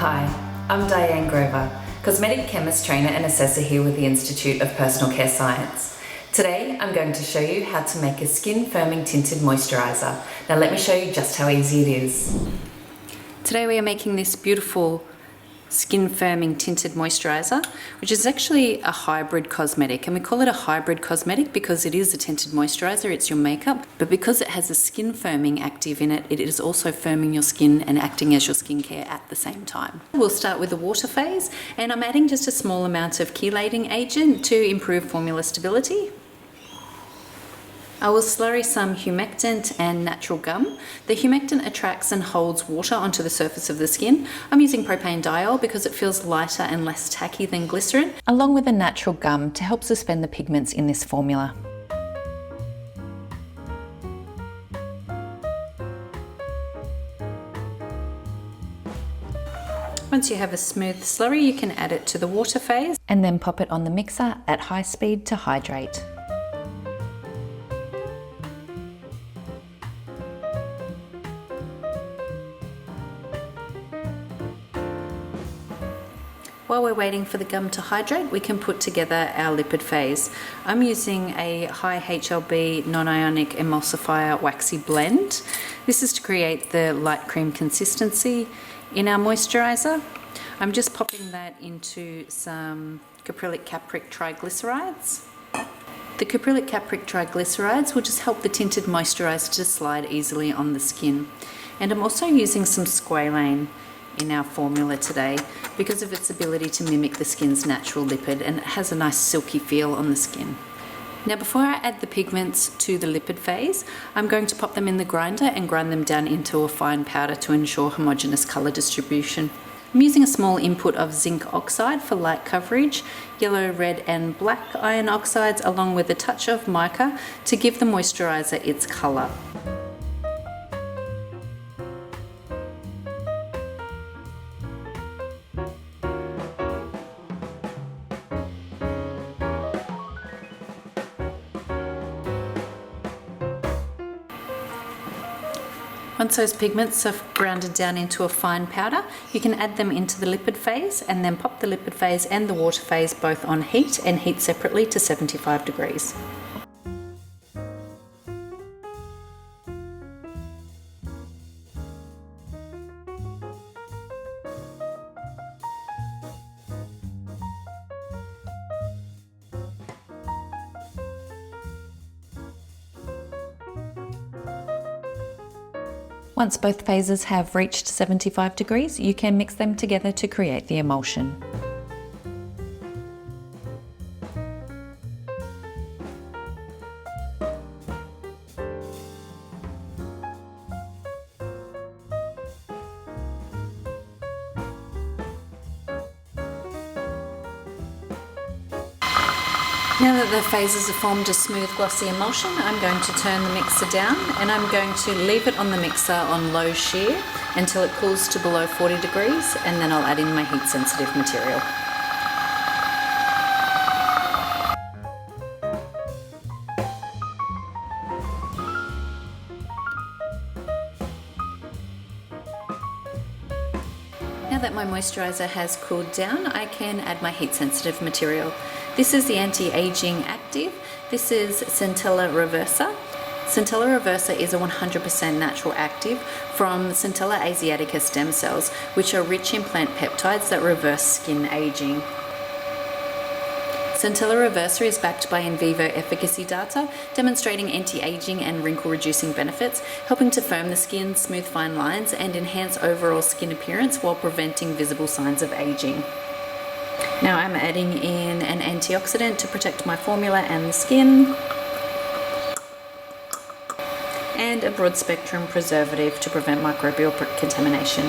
Hi, I'm Diane Grover, Cosmetic Chemist Trainer and Assessor here with the Institute of Personal Care Science. Today I'm going to show you how to make a skin firming tinted moisturiser. Now let me show you just how easy it is. Today we are making this beautiful skin firming tinted moisturiser, which is actually a hybrid cosmetic, and we call it a hybrid cosmetic because it is a tinted moisturiser, it's your makeup, but because it has a skin firming active in it, it is also firming your skin and acting as your skincare at the same time. We'll start with the water phase, and I'm adding just a small amount of chelating agent to improve formula stability. I will slurry some humectant and natural gum. The humectant attracts and holds water onto the surface of the skin. I'm using propane diol because it feels lighter and less tacky than glycerin, along with a natural gum to help suspend the pigments in this formula. Once you have a smooth slurry, you can add it to the water phase and then pop it on the mixer at high speed to hydrate. While we're waiting for the gum to hydrate, we can put together our lipid phase. I'm using a high HLB non-ionic emulsifier waxy blend. This is to create the light cream consistency in our moisturiser. I'm just popping that into some caprylic capric triglycerides. The caprylic capric triglycerides will just help the tinted moisturiser to slide easily on the skin. And I'm also using some squalane in our formula today because of its ability to mimic the skin's natural lipid, and it has a nice silky feel on the skin. Now before I add the pigments to the lipid phase, I'm going to pop them in the grinder and grind them down into a fine powder to ensure homogeneous colour distribution. I'm using a small input of zinc oxide for light coverage, yellow, red and black iron oxides, along with a touch of mica to give the moisturiser its colour. Once those pigments are grounded down into a fine powder, you can add them into the lipid phase and then pop the lipid phase and the water phase both on heat and heat separately to 75 degrees. Once both phases have reached 75 degrees, you can mix them together to create the emulsion. Now that the phases have formed a smooth glossy emulsion, I'm going to turn the mixer down and I'm going to leave it on the mixer on low shear until it cools to below 40 degrees, and then I'll add in my heat sensitive material. Now that my moisturiser has cooled down, I can add my heat sensitive material. This is the anti-aging active. This is Centella reversa. Centella reversa is a 100% natural active from Centella asiatica stem cells, which are rich in plant peptides that reverse skin aging. Centella reversa is backed by in vivo efficacy data, demonstrating anti-aging and wrinkle-reducing benefits, helping to firm the skin, smooth fine lines, and enhance overall skin appearance while preventing visible signs of aging. Now I'm adding in an antioxidant to protect my formula and the skin, and a broad spectrum preservative to prevent microbial contamination.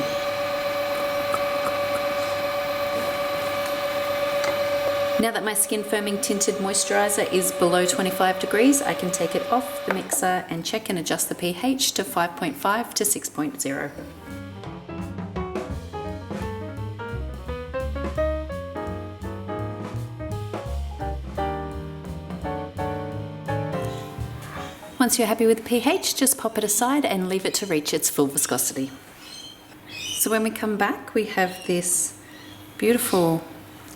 Now that my skin firming tinted moisturiser is below 25 degrees, I can take it off the mixer and check and adjust the pH to 5.5 to 6.0. Once you're happy with the pH, just pop it aside and leave it to reach its full viscosity. So when we come back, we have this beautiful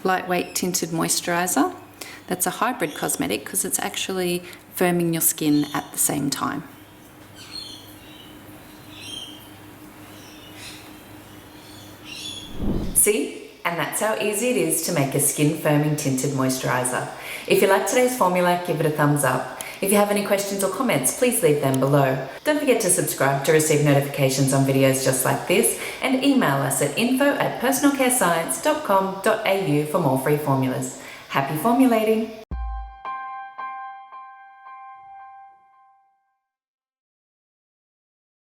lightweight tinted moisturiser. That's a hybrid cosmetic because it's actually firming your skin at the same time. See? And that's how easy it is to make a skin firming tinted moisturiser. If you like today's formula, give it a thumbs up. If you have any questions or comments, please leave them below. Don't forget to subscribe to receive notifications on videos just like this, and email us at info@personalcarescience.com.au for more free formulas. Happy formulating!